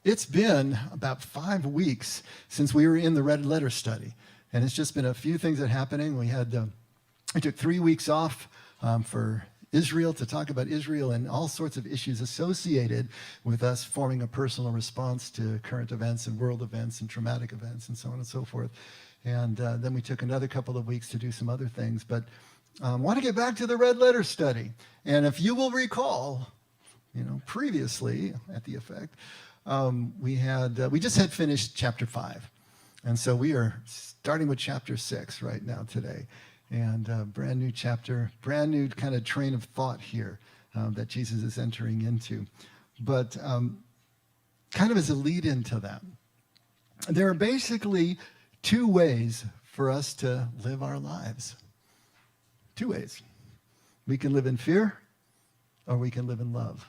It's been about 5 weeks since we were in the red letter study, and it's just been a few things that are happening. We took 3 weeks off for Israel to talk about Israel and all sorts of issues associated with us forming a personal response to current events and world events and traumatic events and so on and so forth. And then we took another couple of weeks to do some other things. But I want to get back to the red letter study. And if you will recall, previously at the effect, we just had finished chapter 5. And so we are starting with chapter 6 right now today. And brand new chapter, brand new kind of train of thought here that Jesus is entering into. But kind of as a lead into that, there are basically 2 ways for us to live our lives. 2 ways. We can live in fear, or we can live in love.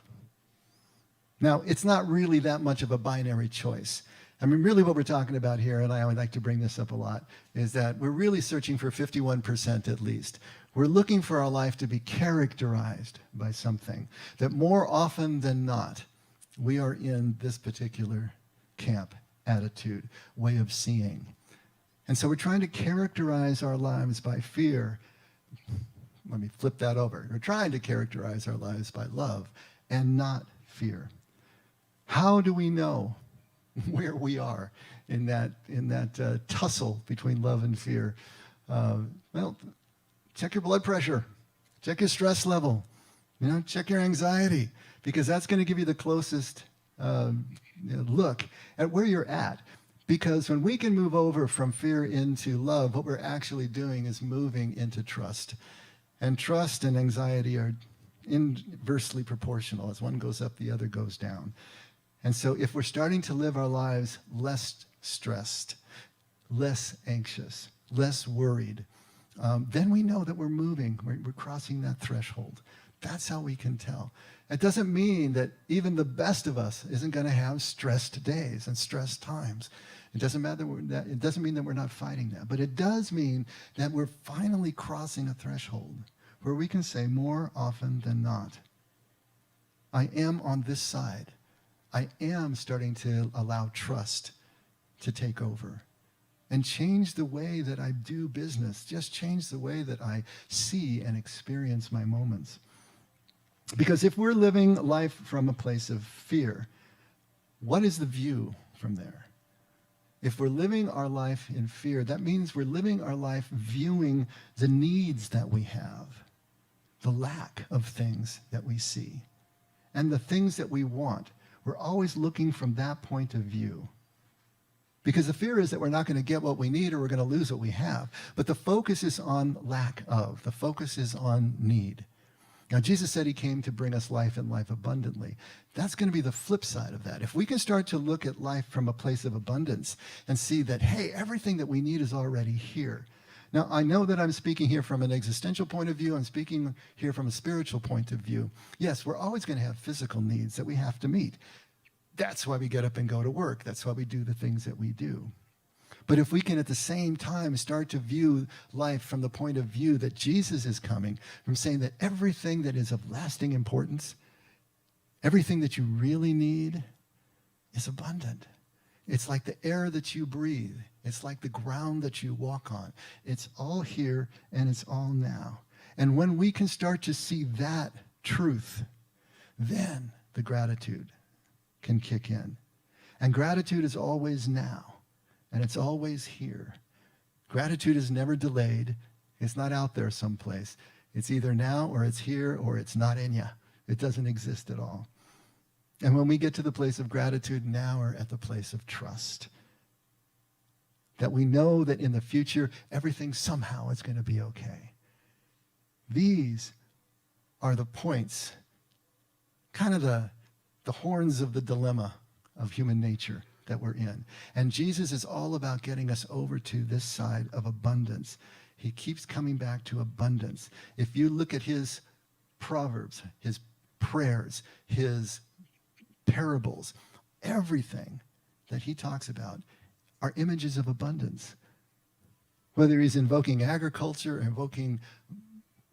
Now, it's not really that much of a binary choice. I mean, really what we're talking about here, and I would like to bring this up a lot, is that we're really searching for 51% at least. We're looking for our life to be characterized by something that more often than not, we are in this particular camp, attitude, way of seeing. And so we're trying to characterize our lives by fear. Let me flip that over. We're trying to characterize our lives by love and not fear. How do we know where we are in that tussle between love and fear? Well, check your blood pressure, check your stress level, check your anxiety, because that's going to give you the closest look at where you're at. Because when we can move over from fear into love, what we're actually doing is moving into trust. And trust and anxiety are inversely proportional. As one goes up, the other goes down. And so if we're starting to live our lives less stressed, less anxious, less worried, then we know that we're moving, we're crossing that threshold. That's how we can tell. It doesn't mean that even the best of us isn't going to have stressed days and stressed times. It doesn't mean that we're not fighting that, but it does mean that we're finally crossing a threshold where we can say more often than not, I am on this side. I am starting to allow trust to take over and change the way that I do business, just change the way that I see and experience my moments. Because if we're living life from a place of fear, what is the view from there? If we're living our life in fear, that means we're living our life viewing the needs that we have, the lack of things that we see, and the things that we want. We're always looking from that point of view. Because the fear is that we're not going to get what we need or we're going to lose what we have. But the focus is on lack of. The focus is on need. Now, Jesus said he came to bring us life and life abundantly. That's going to be the flip side of that. If we can start to look at life from a place of abundance and see that, hey, everything that we need is already here. Now, I know that I'm speaking here from an existential point of view. I'm speaking here from a spiritual point of view. Yes, we're always going to have physical needs that we have to meet. That's why we get up and go to work. That's why we do the things that we do. But if we can at the same time start to view life from the point of view that Jesus is coming, from saying that everything that is of lasting importance, everything that you really need is abundant. It's like the air that you breathe. It's like the ground that you walk on. It's all here and it's all now. And when we can start to see that truth, then the gratitude can kick in. And gratitude is always now. And it's always here. Gratitude is never delayed. It's not out there someplace. It's either now or it's here or it's not in you. It doesn't exist at all. And when we get to the place of gratitude, now we're at the place of trust. That we know that in the future, everything somehow is going to be okay. These are the points, kind of the horns of the dilemma of human nature that we're in. And Jesus is all about getting us over to this side of abundance. He keeps coming back to abundance. If you look at his proverbs, his prayers, his parables, everything that he talks about are images of abundance. Whether he's invoking agriculture, invoking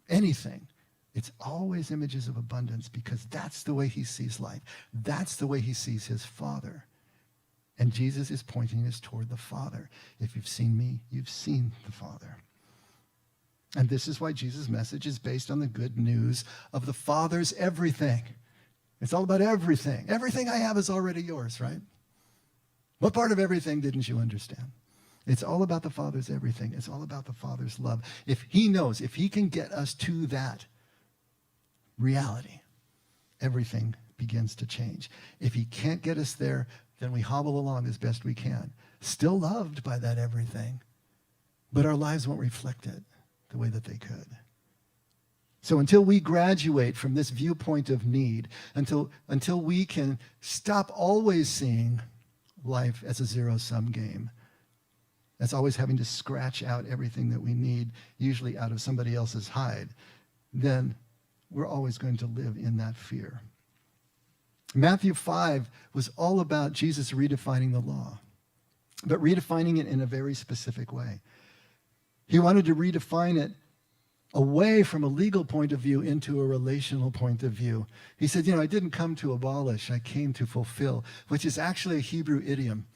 anything, it's always images of abundance because that's the way he sees life. That's the way he sees his Father. And Jesus is pointing us toward the Father. If you've seen me, you've seen the Father. And this is why Jesus' message is based on the good news of the Father's everything. It's all about everything. Everything I have is already yours, right? What part of everything didn't you understand? It's all about the Father's everything. It's all about the Father's love. If he knows, if he can get us to that reality, everything begins to change. If he can't get us there, then we hobble along as best we can, still loved by that everything, but our lives won't reflect it the way that they could. So until we graduate from this viewpoint of need, until we can stop always seeing life as a zero-sum game, that's always having to scratch out everything that we need, usually out of somebody else's hide, then we're always going to live in that fear. Matthew 5 was all about Jesus redefining the law, but redefining it in a very specific way. He wanted to redefine it away from a legal point of view into a relational point of view. He said, I didn't come to abolish, I came to fulfill, which is actually a Hebrew idiom.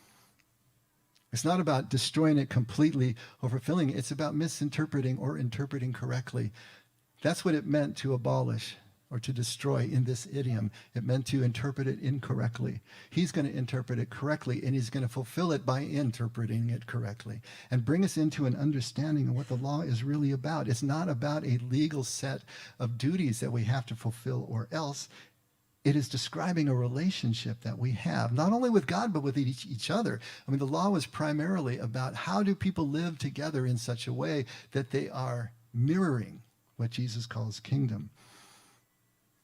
It's not about destroying it completely or fulfilling it. It's about misinterpreting or interpreting correctly. That's what it meant to abolish or to destroy in this idiom. It meant to interpret it incorrectly. He's going to interpret it correctly, and he's going to fulfill it by interpreting it correctly and bring us into an understanding of what the law is really about. It's not about a legal set of duties that we have to fulfill or else. It is describing a relationship that we have, not only with God, but with each other. I mean, the law was primarily about how do people live together in such a way that they are mirroring what Jesus calls kingdom.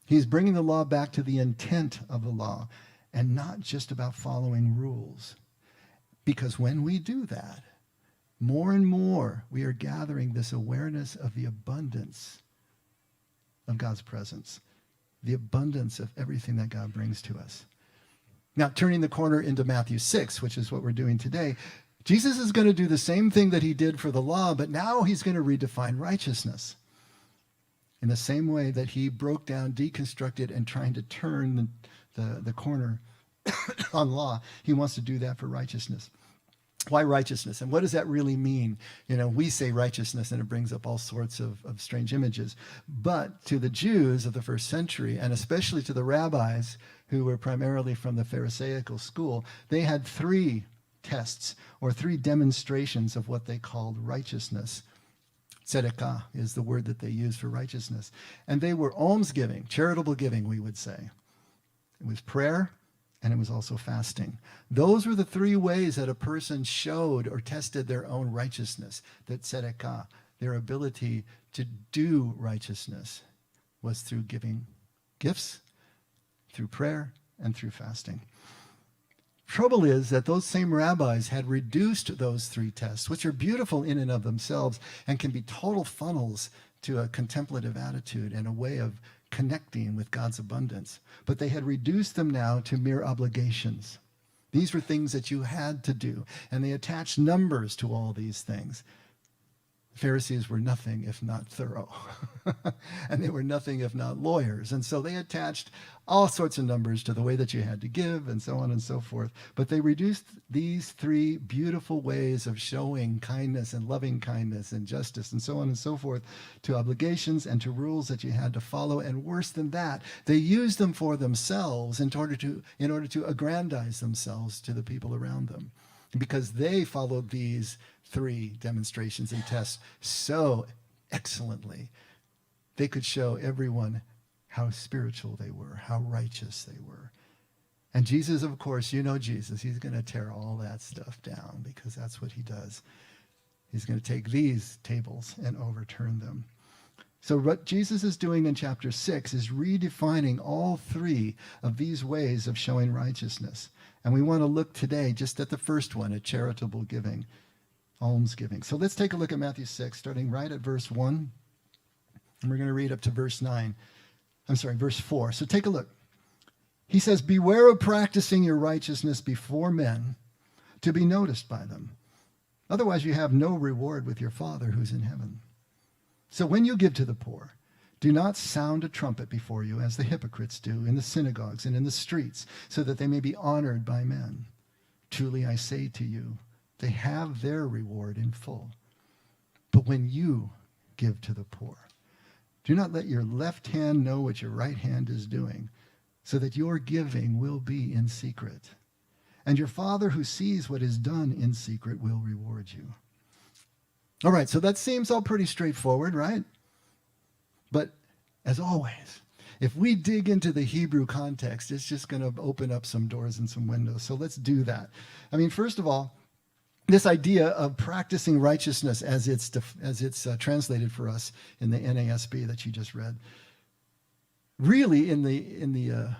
He's bringing the law back to the intent of the law and not just about following rules. Because when we do that, more and more we are gathering this awareness of the abundance of God's presence, the abundance of everything that God brings to us. Now, turning the corner into Matthew 6, which is what we're doing today, Jesus is going to do the same thing that he did for the law, but now he's going to redefine righteousness. In the same way that he broke down, deconstructed, and trying to turn the corner on law, he wants to do that for righteousness. Why righteousness? And what does that really mean? We say righteousness and it brings up all sorts of strange images. But to the Jews of the first century, and especially to the rabbis who were primarily from the Pharisaical school, they had three tests or three demonstrations of what they called righteousness. Tzedakah is the word that they use for righteousness. And they were almsgiving, charitable giving, we would say. It was prayer, and it was also fasting. Those were the three ways that a person showed or tested their own righteousness, that tzedakah, their ability to do righteousness, was through giving gifts, through prayer, and through fasting. Trouble is that those same rabbis had reduced those three tests, which are beautiful in and of themselves and can be total funnels to a contemplative attitude and a way of connecting with God's abundance. But they had reduced them now to mere obligations. These were things that you had to do, and they attached numbers to all these things. Pharisees were nothing if not thorough, and they were nothing if not lawyers. And so they attached all sorts of numbers to the way that you had to give and so on and so forth. But they reduced these three beautiful ways of showing kindness and loving kindness and justice and so on and so forth to obligations and to rules that you had to follow. And worse than that, they used them for themselves in order to aggrandize themselves to the people around them, because they followed these three demonstrations and tests so excellently. They could show everyone how spiritual they were, how righteous they were. And Jesus, of course, Jesus, he's going to tear all that stuff down, because that's what he does. He's going to take these tables and overturn them. So what Jesus is doing in chapter 6 is redefining all three of these ways of showing righteousness. And we want to look today just at the first one, at charitable giving, almsgiving. So let's take a look at Matthew 6, starting right at verse 1. And we're going to read up to verse 4. So take a look. He says, "Beware of practicing your righteousness before men to be noticed by them. Otherwise you have no reward with your Father who's in heaven. So when you give to the poor, do not sound a trumpet before you, as the hypocrites do in the synagogues and in the streets, so that they may be honored by men. Truly I say to you, they have their reward in full. But when you give to the poor, do not let your left hand know what your right hand is doing, so that your giving will be in secret. And your Father who sees what is done in secret will reward you. All right, so that seems all pretty straightforward, right? But as always, if we dig into the Hebrew context, it's just going to open up some doors and some windows. So let's do that. I mean, first of all, this idea of practicing righteousness as it's translated for us in the NASB that you just read, really in the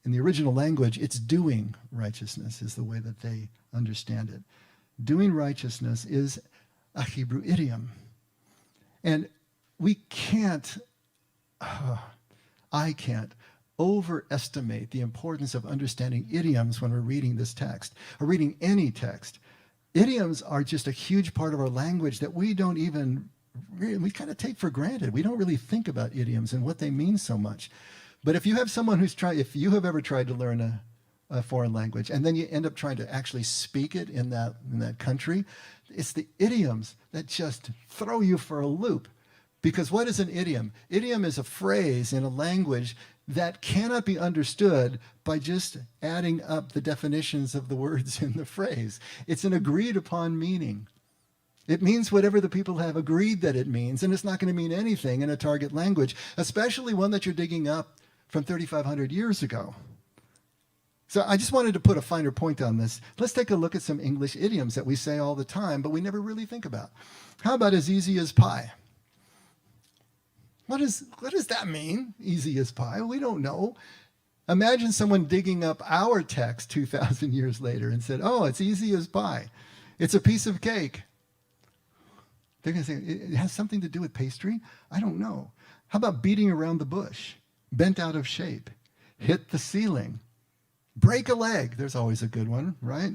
original language, it's doing righteousness is the way that they understand it. Doing righteousness is a Hebrew idiom. And we can't, I can't overestimate the importance of understanding idioms when we're reading this text, or reading any text. Idioms are just a huge part of our language that we don't even, we kind of take for granted. We don't really think about idioms and what they mean so much. But if you have someone if you have ever tried to learn a foreign language and then you end up trying to actually speak it in that country, it's the idioms that just throw you for a loop. Because what is an idiom? Idiom is a phrase in a language that cannot be understood by just adding up the definitions of the words in the phrase. It's an agreed upon meaning. It means whatever the people have agreed that it means, and it's not going to mean anything in a target language, especially one that you're digging up from 3,500 years ago. So I just wanted to put a finer point on this. Let's take a look at some English idioms that we say all the time, but we never really think about. How about as easy as pie? What does that mean, easy as pie? We don't know. Imagine someone digging up our text 2,000 years later and said, oh, it's easy as pie. It's a piece of cake. They're going to say, it has something to do with pastry? I don't know. How about beating around the bush? Bent out of shape. Hit the ceiling. Break a leg. There's always a good one, right?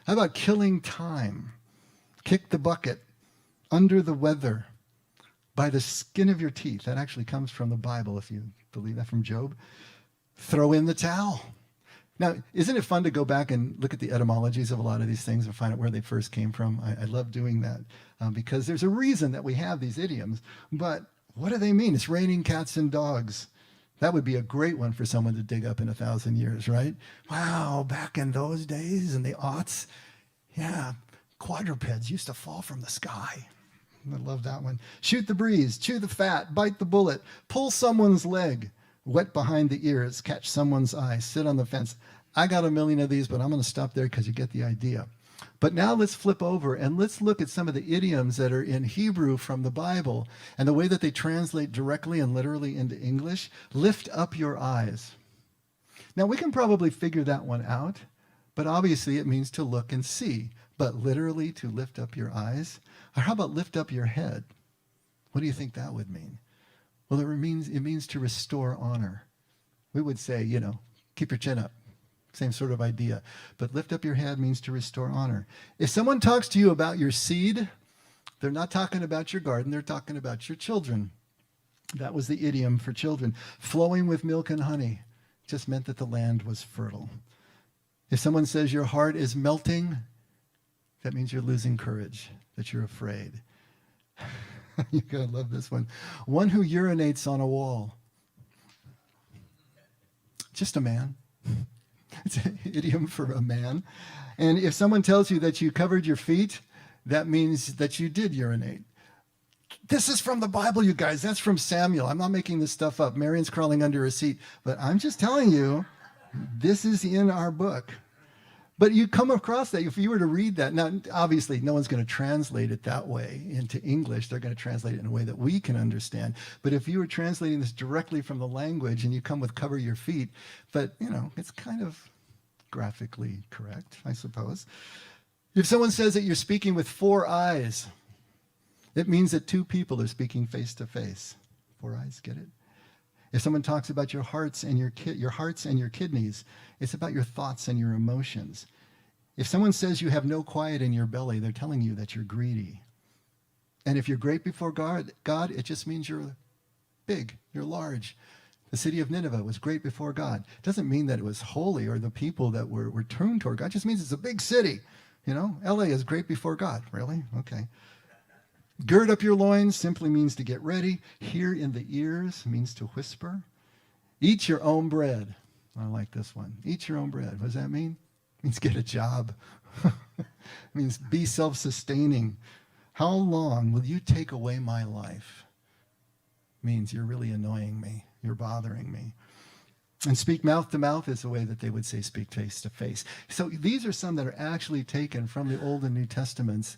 How about killing time? Kick the bucket. Under the weather. By the skin of your teeth. That actually comes from the Bible, if you believe that, from Job. Throw in the towel. Now, isn't it fun to go back and look at the etymologies of a lot of these things and find out where they first came from? I love doing that because there's a reason that we have these idioms. But what do they mean? It's raining cats and dogs. That would be a great one for someone to dig up in 1,000 years, right? Wow, back in those days, in the aughts, yeah, quadrupeds used to fall from the sky. I love that one. Shoot the breeze, chew the fat, bite the bullet, pull someone's leg, wet behind the ears, catch someone's eye, sit on the fence. I got a million of these, but I'm going to stop there because you get the idea. But now let's flip over and let's look at some of the idioms that are in Hebrew from the Bible and the way that they translate directly and literally into English. Lift up your eyes. Now, we can probably figure that one out, but obviously it means to look and see. But literally to lift up your eyes? Or how about lift up your head? What do you think that would mean? Well, it means to restore honor. We would say, keep your chin up. Same sort of idea. But lift up your head means to restore honor. If someone talks to you about your seed, they're not talking about your garden, they're talking about your children. That was the idiom for children. Flowing with milk and honey just meant that the land was fertile. If someone says your heart is melting, that means you're losing courage, that you're afraid. You're going to love this one. One who urinates on a wall. Just a man. It's an idiom for a man. And if someone tells you that you covered your feet, that means that you did urinate. This is from the Bible, you guys. That's from Samuel. I'm not making this stuff up. Marion's crawling under a seat. But I'm just telling you, this is in our book. But you come across that, if you were to read that, now obviously no one's going to translate it that way into English. They're going to translate it in a way that we can understand. But if you were translating this directly from the language and you come with cover your feet, but it's kind of graphically correct, I suppose. If someone says that you're speaking with four eyes, it means that two people are speaking face to face. Four eyes, get it? If someone talks about your hearts and your kidneys, it's about your thoughts and your emotions. If someone says you have no quiet in your belly, they're telling you that you're greedy. And if you're great before God, it just means you're big, you're large. The city of Nineveh was great before God. Doesn't mean that it was holy or the people that were turned toward God. It just means it's a big city. You know, LA is great before God. Really? Okay. Gird up your loins simply means to get ready. Hear in the ears means to whisper. Eat your own bread. I like this one. Eat your own bread. What does that mean? It means get a job. It means be self-sustaining. How long will you take away my life? It means you're really annoying me. You're bothering me. And speak mouth to mouth is the way that they would say speak face to face. So these are some that are actually taken from the Old and New Testaments,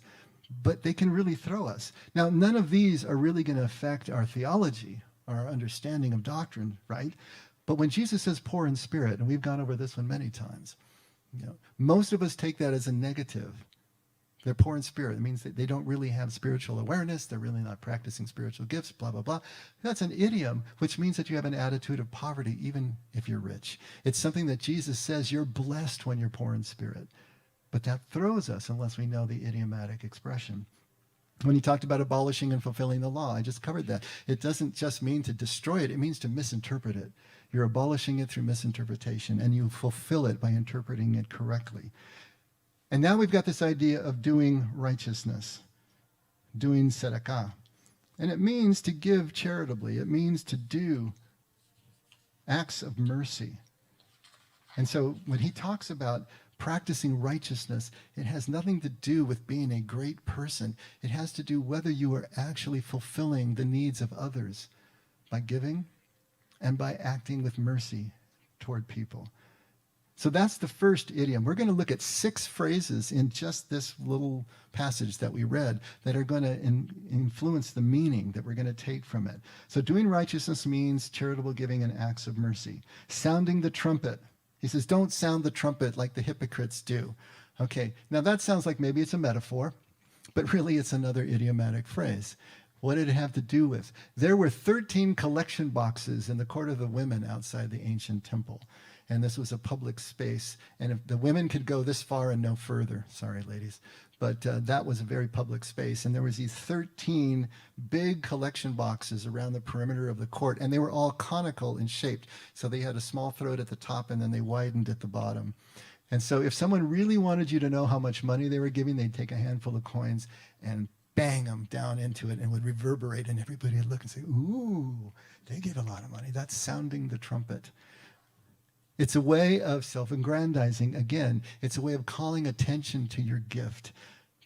but they can really throw us. Now, none of these are really going to affect our theology, our understanding of doctrine, right? But when Jesus says poor in spirit, and we've gone over this one many times, you know, most of us take that as a negative. They're poor in spirit. It means that they don't really have spiritual awareness. They're really not practicing spiritual gifts, blah, blah, blah. That's an idiom, which means that you have an attitude of poverty, even if you're rich. It's something that Jesus says you're blessed when you're poor in spirit. But that throws us unless we know the idiomatic expression. When he talked about abolishing and fulfilling the law, I just covered that. It doesn't just mean to destroy it. It means to misinterpret it. You're abolishing it through misinterpretation, and you fulfill it by interpreting it correctly. And now we've got this idea of doing righteousness, doing tzedakah. And it means to give charitably. It means to do acts of mercy. And so when he talks about practicing righteousness, it has nothing to do with being a great person. It has to do whether you are actually fulfilling the needs of others by giving and by acting with mercy toward people. So that's the first idiom. We're going to look at 6 phrases in just this little passage that we read that are going to influence the meaning that we're going to take from it. So doing righteousness means charitable giving and acts of mercy. Sounding the trumpet. He says, don't sound the trumpet like the hypocrites do. Okay, now that sounds like maybe it's a metaphor, but really it's another idiomatic phrase. What did it have to do with? There were 13 collection boxes in the court of the women outside the ancient temple. And this was a public space. And if the women could go this far and no further. Sorry, ladies. But that was a very public space. And there was these 13 big collection boxes around the perimeter of the court. And they were all conical in shape. So they had a small throat at the top, and then they widened at the bottom. And so if someone really wanted you to know how much money they were giving, they'd take a handful of coins and bang them down into it, and would reverberate. And everybody would look and say, ooh, they gave a lot of money. That's sounding the trumpet. It's a way of self-aggrandizing. Again, it's a way of calling attention to your gift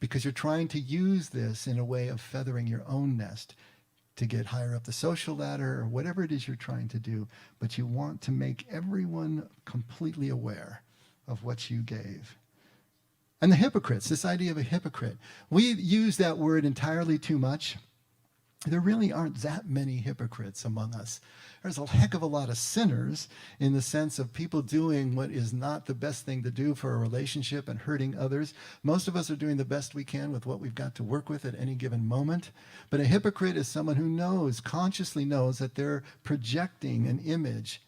because you're trying to use this in a way of feathering your own nest to get higher up the social ladder or whatever it is you're trying to do. But you want to make everyone completely aware of what you gave. And the hypocrites, this idea of a hypocrite. We use that word entirely too much. There really aren't that many hypocrites among us. There's a heck of a lot of sinners in the sense of people doing what is not the best thing to do for a relationship and hurting others. Most of us are doing the best we can with what we've got to work with at any given moment. But a hypocrite is someone who knows, consciously knows, that they're projecting an image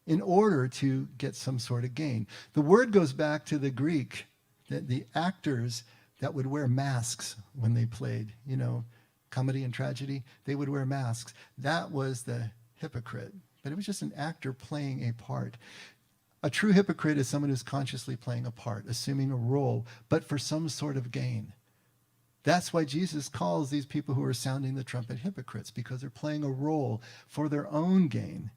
in order to get some sort of gain. The word goes back to the Greek, the actors that would wear masks when they played, you know, comedy and tragedy, they would wear masks. That was the hypocrite. But it was just an actor playing a part. A true hypocrite is someone who's consciously playing a part, assuming a role, but for some sort of gain. That's why Jesus calls these people who are sounding the trumpet hypocrites, because they're playing a role for their own gain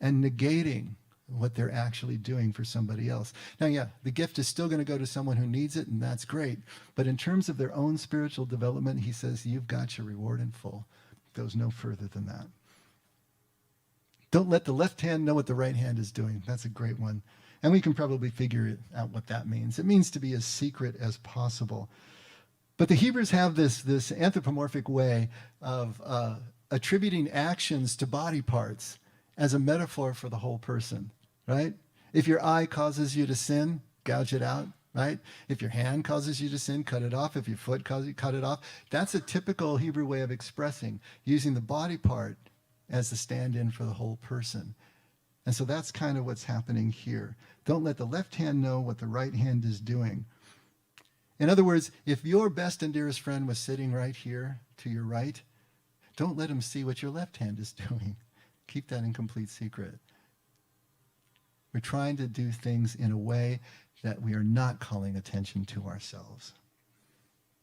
and negating what they're actually doing for somebody else. Now, yeah, the gift is still going to go to someone who needs it, and that's great. But in terms of their own spiritual development, he says, you've got your reward in full. It goes no further than that. Don't let the left hand know what the right hand is doing. That's a great one. And we can probably figure out what that means. It means to be as secret as possible. But the Hebrews have this anthropomorphic way of attributing actions to body parts as a metaphor for the whole person, right? If your eye causes you to sin, gouge it out, right? If your hand causes you to sin, cut it off. If your foot causes you, cut it off. That's a typical Hebrew way of expressing, using the body part as the stand-in for the whole person. And so that's kind of what's happening here. Don't let the left hand know what the right hand is doing. In other words, if your best and dearest friend was sitting right here to your right, don't let him see what your left hand is doing. Keep that in complete secret. We're trying to do things in a way that we are not calling attention to ourselves.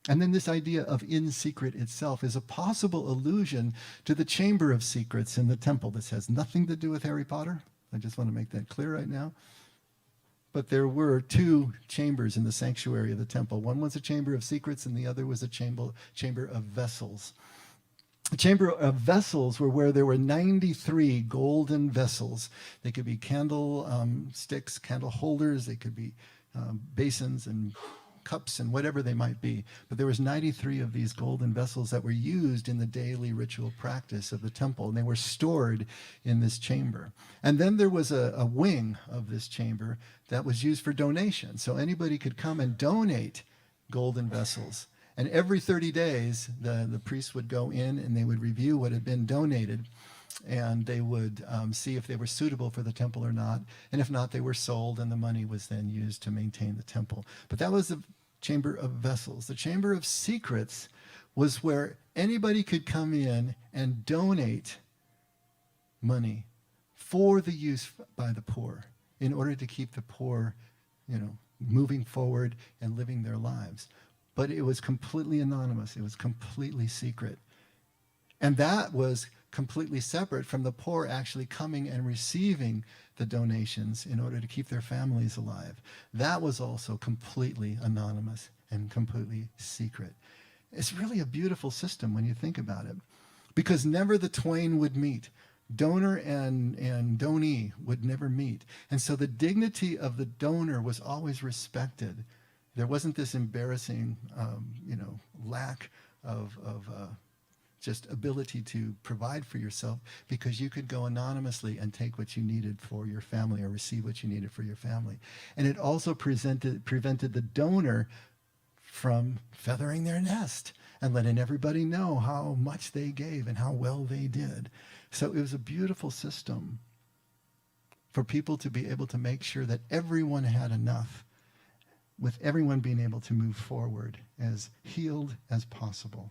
And then this idea of in secret itself is a possible allusion to the chamber of secrets in the temple. This has nothing to do with Harry Potter. I just want to make that clear right now. But there were two chambers in the sanctuary of the temple. One was a chamber of secrets, and the other was a chamber of vessels. The chamber of vessels were where there were 93 golden vessels. They could be candle sticks, candle holders. They could be basins and cups and whatever they might be. But there was 93 of these golden vessels that were used in the daily ritual practice of the temple, and they were stored in this chamber. And then there was a wing of this chamber that was used for donation. So anybody could come and donate golden vessels. And every 30 days, the priests would go in and they would review what had been donated, and they would see if they were suitable for the temple or not. And if not, they were sold, and the money was then used to maintain the temple. But that was the chamber of vessels. The chamber of secrets was where anybody could come in and donate money for the use by the poor in order to keep the poor, moving forward and living their lives. But it was completely anonymous. It was completely secret. And that was completely separate from the poor actually coming and receiving the donations in order to keep their families alive. That was also completely anonymous and completely secret. It's really a beautiful system when you think about it, because never the twain would meet. Donor and donee would never meet. And so the dignity of the donor was always respected. There wasn't this embarrassing, lack of just ability to provide for yourself, because you could go anonymously and take what you needed for your family or receive what you needed for your family. And it also prevented the donor from feathering their nest and letting everybody know how much they gave and how well they did. So it was a beautiful system for people to be able to make sure that everyone had enough, with everyone being able to move forward as healed as possible.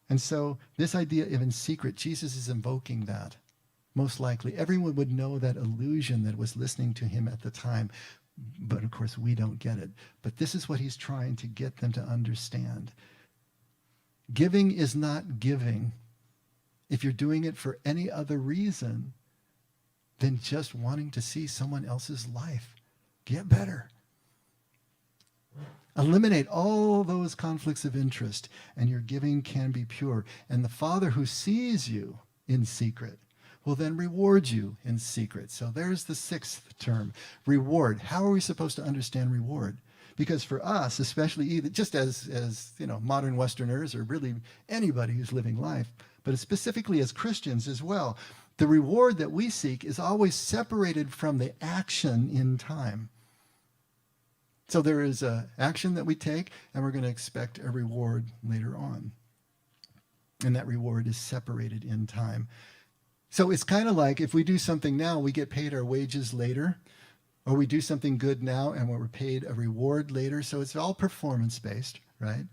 And so this idea of in secret, Jesus is invoking that. Most likely, everyone would know that illusion that was listening to him at the time. But of course, we don't get it. But this is what he's trying to get them to understand. Giving is not giving if you're doing it for any other reason than just wanting to see someone else's life get better. Eliminate all those conflicts of interest, and your giving can be pure. And the Father who sees you in secret will then reward you in secret. So there's the sixth term, reward. How are we supposed to understand reward? Because for us, especially just as modern Westerners, or really anybody who's living life, but specifically as Christians as well, the reward that we seek is always separated from the action in time. So there is an action that we take, and we're going to expect a reward later on. And that reward is separated in time. So it's kind of like if we do something now, we get paid our wages later, or we do something good now and we're paid a reward later. So it's all performance-based, right?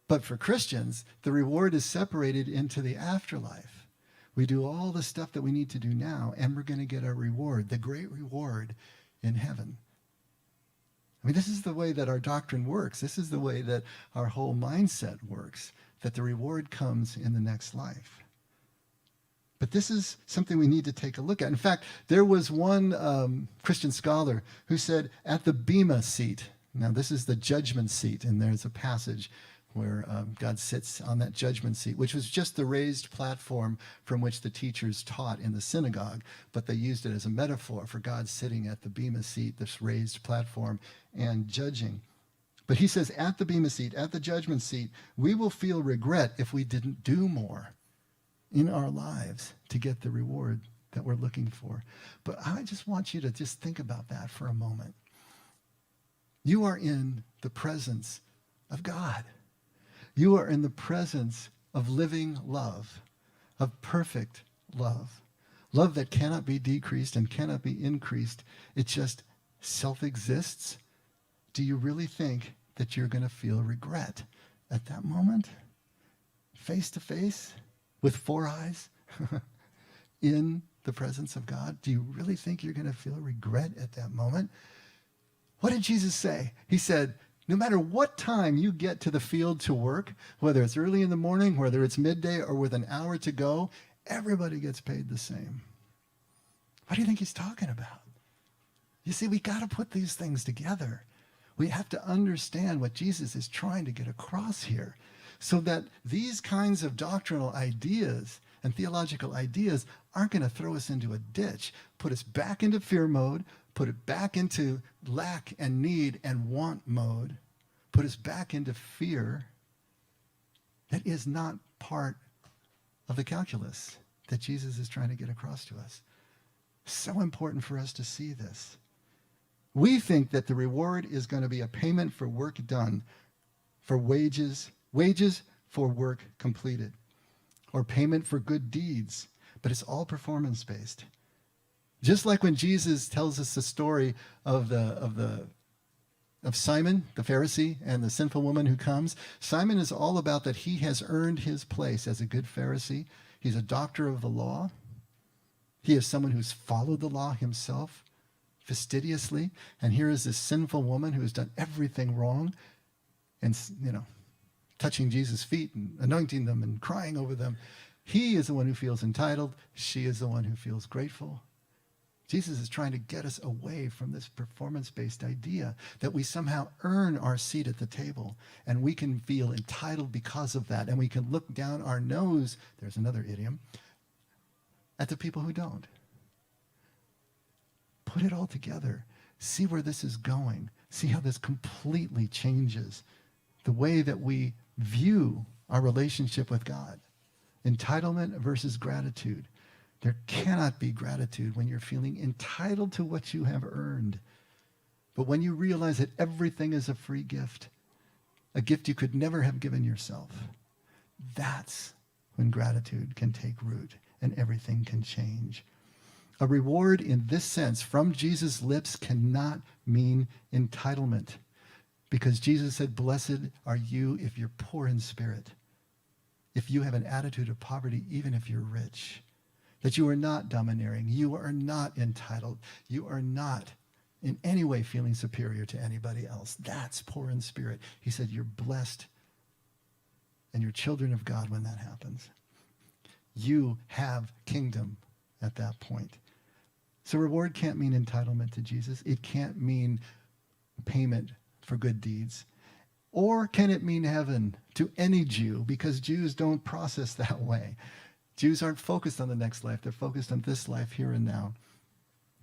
But for Christians, the reward is separated into the afterlife. We do all the stuff that we need to do now, and we're going to get our reward, the great reward in heaven. I mean, this is the way that our doctrine works. This is the way that our whole mindset works, that the reward comes in the next life. But this is something we need to take a look at. In fact, there was one Christian scholar who said, at the Bema seat, now this is the judgment seat, and there's a passage where God sits on that judgment seat, which was just the raised platform from which the teachers taught in the synagogue, but they used it as a metaphor for God sitting at the Bema seat, this raised platform, and judging. But he says, at the Bema seat, at the judgment seat, we will feel regret if we didn't do more in our lives to get the reward that we're looking for. But I just want you to just think about that for a moment. You are in the presence of God. You are in the presence of living love, of perfect love. Love that cannot be decreased and cannot be increased. It just self-exists. Do you really think that you're going to feel regret at that moment? Face to face? With four eyes? in the presence of God? Do you really think you're going to feel regret at that moment? What did Jesus say? He said, no matter what time you get to the field to work, whether it's early in the morning, whether it's midday, or with an hour to go, everybody gets paid the same. What do you think he's talking about? You see, we got to put these things together. We have to understand what Jesus is trying to get across here so that these kinds of doctrinal ideas and theological ideas aren't going to throw us into a ditch, put us back into fear mode, put it back into lack and need and want mode, put us back into fear that is not part of the calculus that Jesus is trying to get across to us. So important for us to see this. We think that the reward is going to be a payment for work done, for wages for work completed, or payment for good deeds, but it's all performance-based. Just like when Jesus tells us the story of Simon, the Pharisee, and the sinful woman who comes. Simon is all about that he has earned his place as a good Pharisee. He's a doctor of the law. He is someone who's followed the law himself fastidiously. And here is this sinful woman who has done everything wrong and, touching Jesus' feet and anointing them and crying over them. He is the one who feels entitled. She is the one who feels grateful. Jesus is trying to get us away from this performance-based idea that we somehow earn our seat at the table and we can feel entitled because of that, and we can look down our nose, there's another idiom, at the people who don't. Put it all together. See where this is going. See how this completely changes the way that we view our relationship with God. Entitlement versus gratitude. There cannot be gratitude when you're feeling entitled to what you have earned. But when you realize that everything is a free gift, a gift you could never have given yourself, that's when gratitude can take root and everything can change. A reward in this sense from Jesus' lips cannot mean entitlement, because Jesus said, "Blessed are you if you're poor in spirit, if you have an attitude of poverty, even if you're rich." That you are not domineering, you are not entitled, you are not in any way feeling superior to anybody else. That's poor in spirit. He said you're blessed and you're children of God when that happens. You have kingdom at that point. So reward can't mean entitlement to Jesus. It can't mean payment for good deeds. Or can it mean heaven to any Jew? Because Jews don't process that way. Jews aren't focused on the next life. They're focused on this life here and now.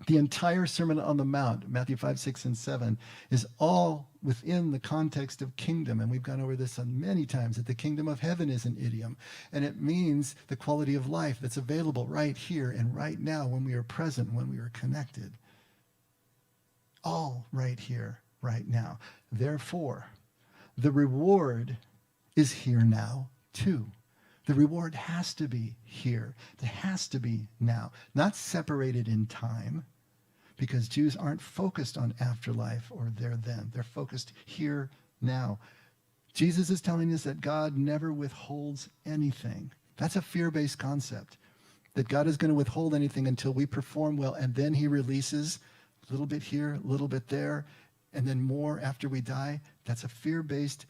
The entire Sermon on the Mount, Matthew 5, 6, and 7, is all within the context of kingdom. And we've gone over this on many times, that the kingdom of heaven is an idiom. And it means the quality of life that's available right here and right now when we are present, when we are connected. All right here, right now. Therefore, the reward is here now too. The reward has to be here. It has to be now, not separated in time, because Jews aren't focused on afterlife or there then. They're focused here now. Jesus is telling us that God never withholds anything. That's a fear-based concept, that God is going to withhold anything until we perform well, and then he releases a little bit here, a little bit there, and then more after we die. That's a fear-based,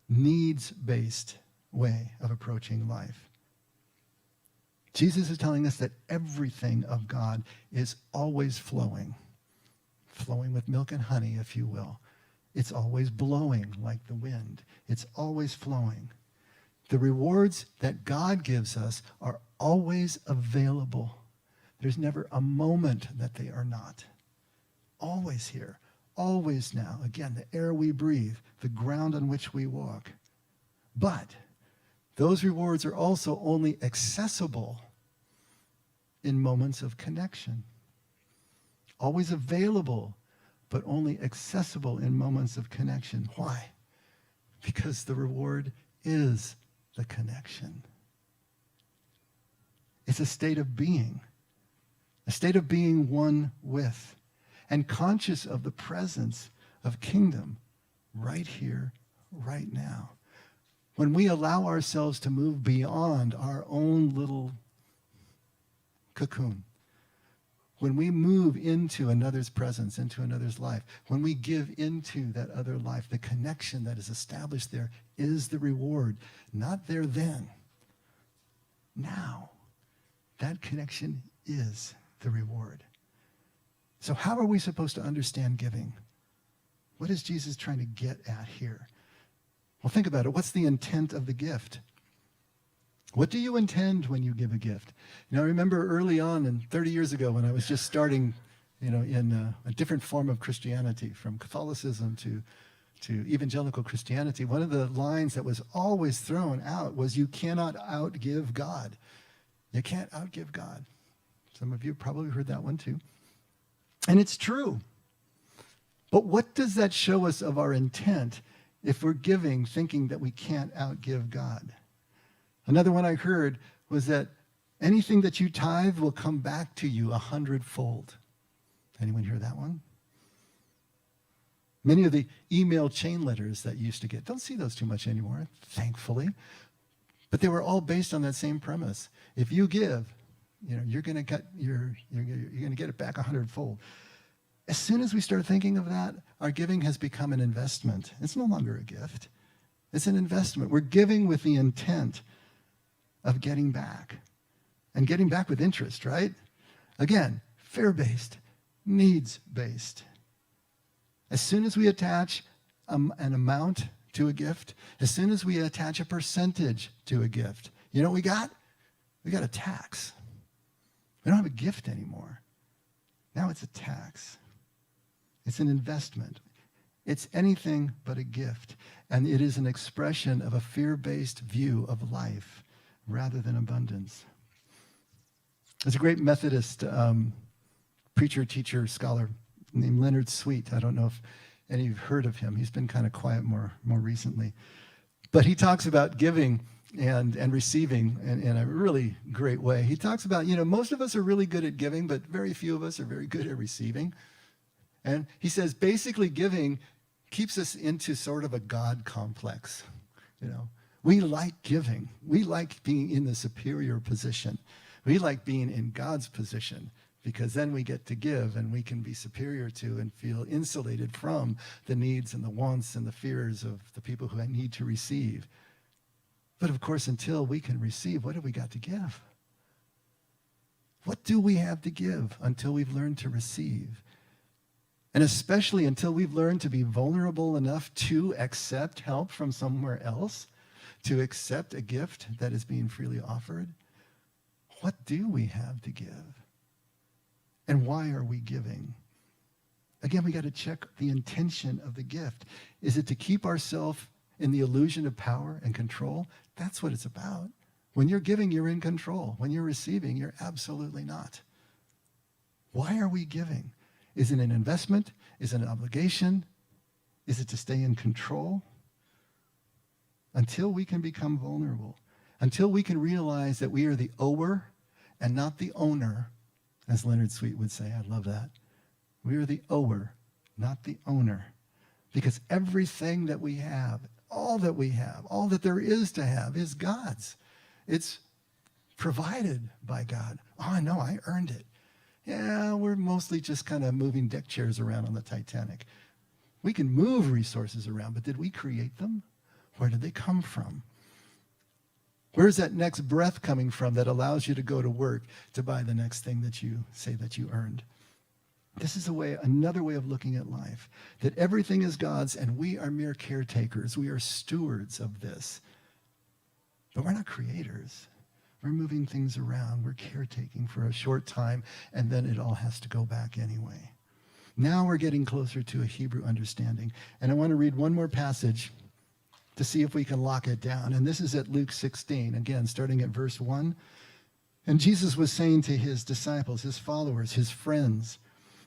needs-based way of approaching life. Jesus is telling us that everything of God is always flowing with milk and honey, if you will. It's always blowing like the wind. It's always flowing. The rewards that God gives us are always available. There's never a moment that they are not. Always here, always now. Again, the air we breathe, the ground on which we walk. But those rewards are also only accessible in moments of connection. Always available, but only accessible in moments of connection. Why? Because the reward is the connection. It's a state of being one with, and conscious of the presence of kingdom right here, right now. When we allow ourselves to move beyond our own little cocoon. When we move into another's presence, into another's life, when we give into that other life, the connection that is established there is the reward. Not there then. Now. That connection is the reward. So how are we supposed to understand giving? What is Jesus trying to get at here? Well, think about it. What's the intent of the gift? What do you intend when you give a gift? I remember early on, and 30 years ago, when I was just starting, in a different form of Christianity, from Catholicism to evangelical Christianity, one of the lines that was always thrown out was, you cannot outgive God. You can't outgive God. Some of you probably heard that one too. And it's true. But what does that show us of our intent if we're giving thinking that we can't outgive God? Another one I heard was that anything that you tithe will come back to you 100-fold. Anyone hear that one? Many of the email chain letters that you used to get, don't see those too much anymore, thankfully. But they were all based on that same premise. If you give, you're going to get it back 100-fold. As soon as we start thinking of that, our giving has become an investment. It's no longer a gift. It's an investment. We're giving with the intent of getting back. And getting back with interest, right? Again, fear-based, needs-based. As soon as we attach an amount to a gift, as soon as we attach a percentage to a gift, you know what we got? We got a tax. We don't have a gift anymore. Now it's a tax. It's an investment. It's anything but a gift. And it is an expression of a fear-based view of life rather than abundance. There's a great Methodist preacher, teacher, scholar named Leonard Sweet. I don't know if any of you have heard of him. He's been kind of quiet more recently. But he talks about giving and receiving in a really great way. He talks about, most of us are really good at giving, but very few of us are very good at receiving. And he says basically giving keeps us into sort of a God complex. We like giving. We like being in the superior position. We like being in God's position, because then we get to give and we can be superior to and feel insulated from the needs and the wants and the fears of the people who need to receive. But of course, until we can receive, what have we got to give? What do we have to give until we've learned to receive? And especially until we've learned to be vulnerable enough to accept help from somewhere else, to accept a gift that is being freely offered. What do we have to give? And why are we giving? Again, we got to check the intention of the gift. Is it to keep ourselves in the illusion of power and control? That's what it's about. When you're giving, you're in control. When you're receiving, you're absolutely not. Why are we giving? Is it an investment? Is it an obligation? Is it to stay in control? Until we can become vulnerable, until we can realize that we are the ower and not the owner, as Leonard Sweet would say. I love that. We are the ower, not the owner. Because everything that we have, all that there is to have is God's. It's provided by God. Oh, I know, I earned it. Yeah, we're mostly just kind of moving deck chairs around on the Titanic. We can move resources around, but did we create them? Where did they come from? Where's that next breath coming from that allows you to go to work to buy the next thing that you say that you earned? This is another way of looking at life, that everything is God's and we are mere caretakers. We are stewards of this. But we're not creators. We're moving things around. We're caretaking for a short time, and then it all has to go back anyway. Now we're getting closer to a Hebrew understanding. And I want to read one more passage to see if we can lock it down. And this is at Luke 16, again, starting at verse 1. And Jesus was saying to his disciples, his followers, his friends,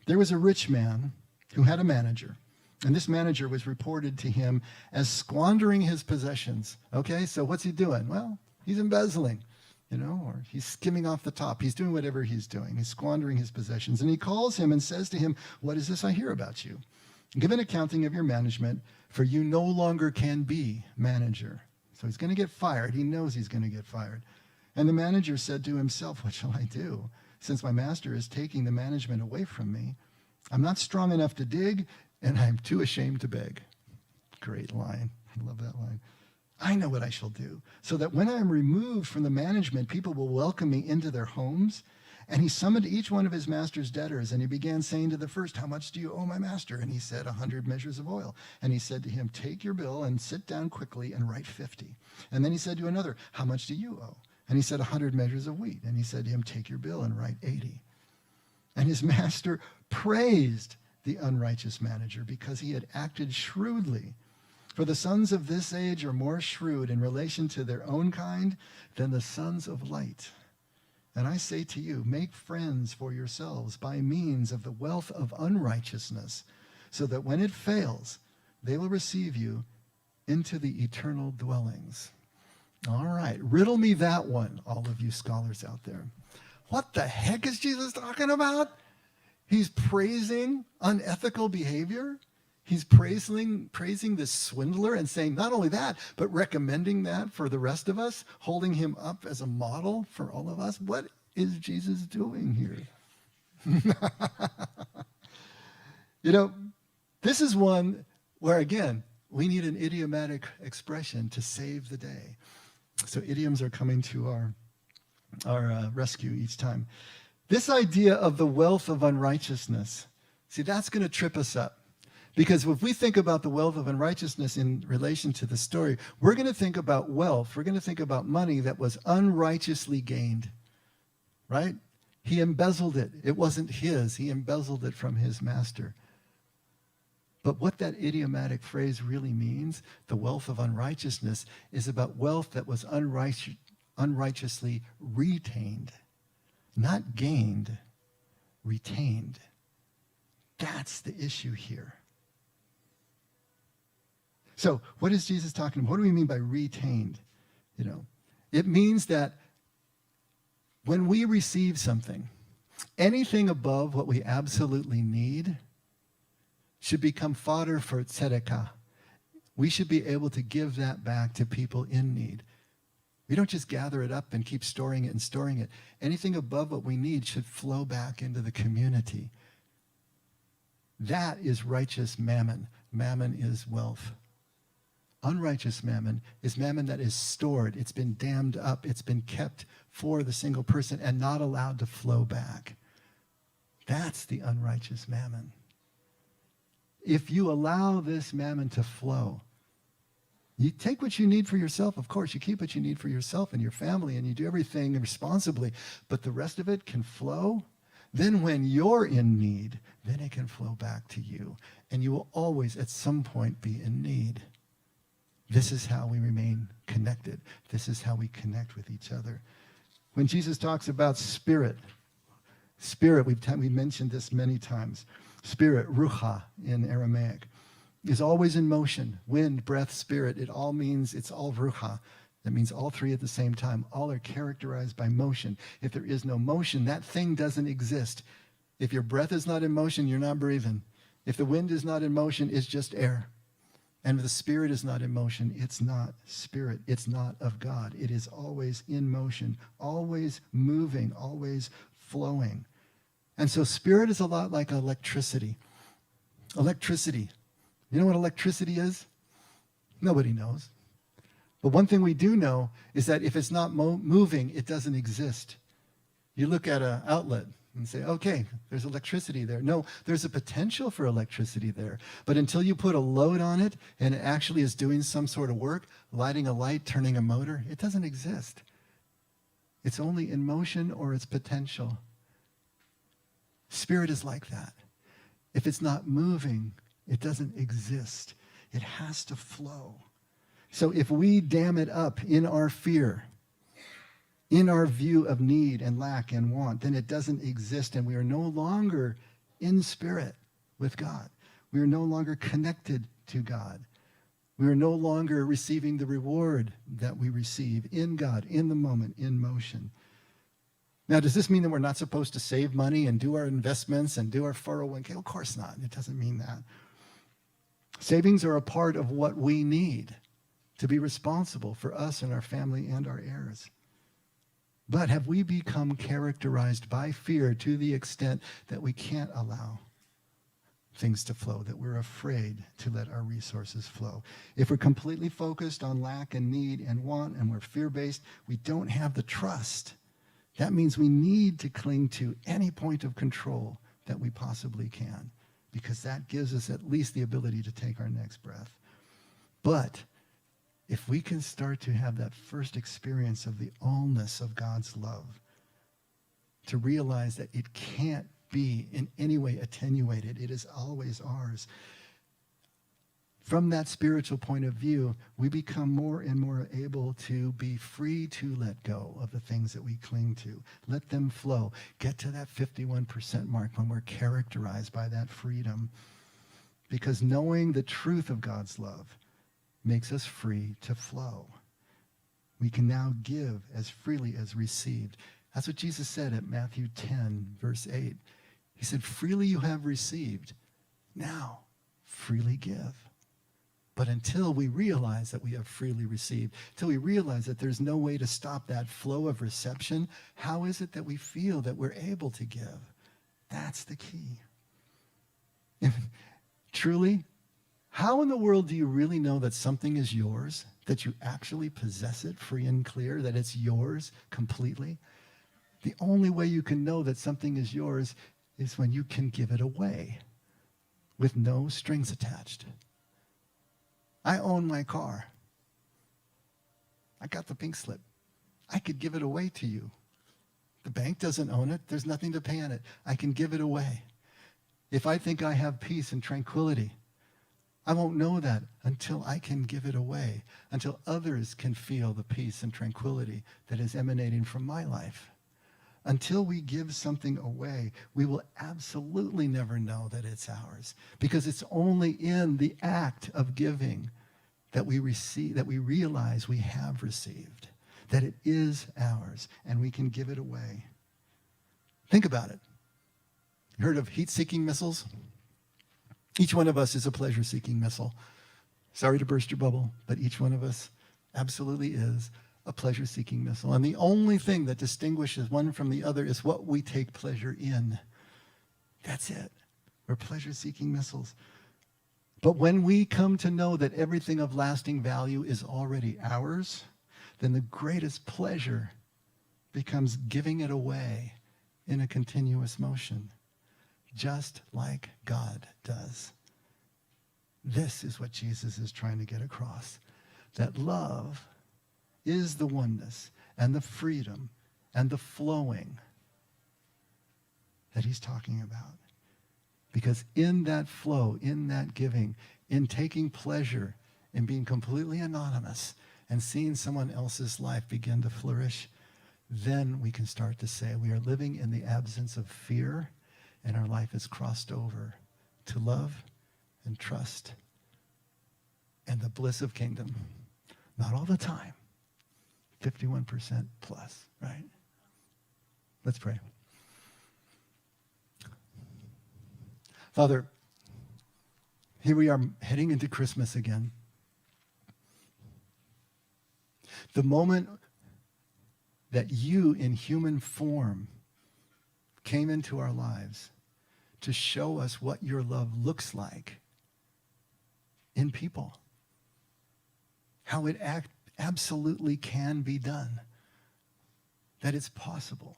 there was a rich man who had a manager. And this manager was reported to him as squandering his possessions. Okay, so what's he doing? Well, he's embezzling, or he's skimming off the top. He's doing whatever he's doing. He's squandering his possessions. And he calls him and says to him, what is this I hear about you? Give an accounting of your management, for you no longer can be manager. So he's going to get fired. He knows he's going to get fired. And the manager said to himself, what shall I do, since my master is taking the management away from me. I'm not strong enough to dig, and I'm too ashamed to beg. Great line. I love that line. I know what I shall do, so that when I am removed from the management, people will welcome me into their homes. And he summoned each one of his master's debtors, and he began saying to the first, how much do you owe my master? And he said, 100 measures of oil. And he said to him, take your bill and sit down quickly and write 50. And then he said to another, how much do you owe? And he said, 100 measures of wheat. And he said to him, take your bill and write 80. And his master praised the unrighteous manager because he had acted shrewdly. For the sons of this age are more shrewd in relation to their own kind than the sons of light. And I say to you, make friends for yourselves by means of the wealth of unrighteousness, so that when it fails, they will receive you into the eternal dwellings. All right, riddle me that one, all of you scholars out there. What the heck is Jesus talking about? He's praising unethical behavior. He's praising this swindler and saying not only that, but recommending that for the rest of us, holding him up as a model for all of us. What is Jesus doing here? This is one where, again, we need an idiomatic expression to save the day. So idioms are coming to our rescue each time. This idea of the wealth of unrighteousness, see, that's going to trip us up. Because if we think about the wealth of unrighteousness in relation to the story, we're going to think about wealth. We're going to think about money that was unrighteously gained, right? He embezzled it. It wasn't his. He embezzled it from his master. But what that idiomatic phrase really means, the wealth of unrighteousness, is about wealth that was unrighteously retained. Not gained, retained. That's the issue here. So what is Jesus talking about? What do we mean by retained? It means that when we receive something, anything above what we absolutely need should become fodder for tzedakah. We should be able to give that back to people in need. We don't just gather it up and keep storing it and storing it. Anything above what we need should flow back into the community. That is righteous mammon. Mammon is wealth. Unrighteous mammon is mammon that is stored. It's been dammed up. It's been kept for the single person and not allowed to flow back. That's the unrighteous mammon. If you allow this mammon to flow, you take what you need for yourself, of course. You keep what you need for yourself and your family, and you do everything responsibly, but the rest of it can flow. Then when you're in need, then it can flow back to you. And you will always, at some point, be in need. This is how we remain connected. This is how we connect with each other. When Jesus talks about spirit, we mentioned this many times. Spirit, rucha in Aramaic, is always in motion. Wind, breath, spirit, it's all rucha. That means all three at the same time. All are characterized by motion. If there is no motion, that thing doesn't exist. If your breath is not in motion, you're not breathing. If the wind is not in motion, it's just air. And if the spirit is not in motion, it's not spirit. It's not of God. It is always in motion, always moving, always flowing. And so spirit is a lot like electricity. Electricity. You know what electricity is? Nobody knows. But one thing we do know is that if it's not moving, it doesn't exist. You look at an outlet and say, okay, there's electricity there. No, there's a potential for electricity there. But until you put a load on it and it actually is doing some sort of work, lighting a light, turning a motor, it doesn't exist. It's only in motion or its potential. Spirit is like that. If it's not moving, it doesn't exist. It has to flow. So if we dam it up in our fear, in our view of need and lack and want, then it doesn't exist, and we are no longer in spirit with God. We are no longer connected to God. We are no longer receiving the reward that we receive in God, in the moment, in motion. Now, does this mean that we're not supposed to save money and do our investments and do our 401k? Of course not. It doesn't mean that. Savings are a part of what we need to be responsible for us and our family and our heirs. But have we become characterized by fear to the extent that we can't allow things to flow, that we're afraid to let our resources flow? If we're completely focused on lack and need and want, and we're fear-based, we don't have the trust. That means we need to cling to any point of control that we possibly can, because that gives us at least the ability to take our next breath. But if we can start to have that first experience of the allness of God's love, to realize that it can't be in any way attenuated, it is always ours. From that spiritual point of view, we become more and more able to be free to let go of the things that we cling to. Let them flow. Get to that 51% mark when we're characterized by that freedom. Because knowing the truth of God's love makes us free to flow. We can now give as freely as received. That's what Jesus said at Matthew 10, verse 8. He said, freely you have received. Now, freely give. But until we realize that we have freely received, until we realize that there's no way to stop that flow of reception, how is it that we feel that we're able to give? That's the key. Truly, how in the world do you really know that something is yours, that you actually possess it free and clear, that it's yours completely? The only way you can know that something is yours is when you can give it away with no strings attached. I own my car. I got the pink slip. I could give it away to you. The bank doesn't own it. There's nothing to pay on it. I can give it away. If I think I have peace and tranquility, I won't know that until I can give it away, until others can feel the peace and tranquility that is emanating from my life. Until we give something away, we will absolutely never know that it's ours, because it's only in the act of giving that we receive, that we realize we have received, that it is ours, and we can give it away. Think about it. You heard of heat-seeking missiles? Each one of us is a pleasure-seeking missile. Sorry to burst your bubble, but each one of us absolutely is a pleasure-seeking missile. And the only thing that distinguishes one from the other is what we take pleasure in. That's it. We're pleasure-seeking missiles. But when we come to know that everything of lasting value is already ours, then the greatest pleasure becomes giving it away in a continuous motion, just like God does. This is what Jesus is trying to get across, that love is the oneness and the freedom and the flowing that he's talking about. Because in that flow, in that giving, in taking pleasure in being completely anonymous and seeing someone else's life begin to flourish, then we can start to say we are living in the absence of fear, and our life is crossed over to love and trust and the bliss of kingdom. Not all the time. 51% plus, right? Let's pray. Father, here we are heading into Christmas again. The moment that you in human form came into our lives to show us what your love looks like in people, how it absolutely can be done, that it's possible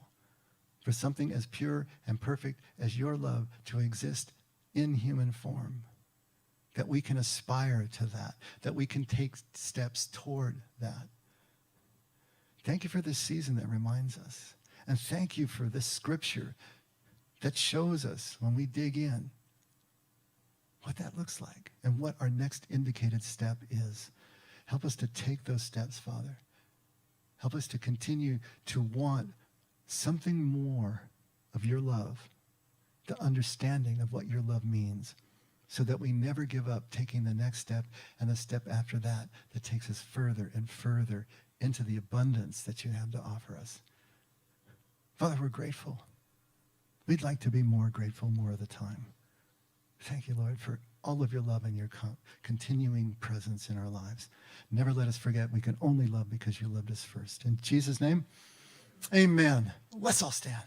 for something as pure and perfect as your love to exist in human form, that we can aspire to that, that we can take steps toward that. Thank you for this season that reminds us. And thank you for this scripture that shows us when we dig in what that looks like and what our next indicated step is. Help us to take those steps, Father. Help us to continue to want something more of your love, the understanding of what your love means, so that we never give up taking the next step and the step after that that takes us further and further into the abundance that you have to offer us. Father, we're grateful. We'd like to be more grateful more of the time. Thank you, Lord, for all of your love and your continuing presence in our lives. Never let us forget we can only love because you loved us first. In Jesus' name, Amen. Let's all stand.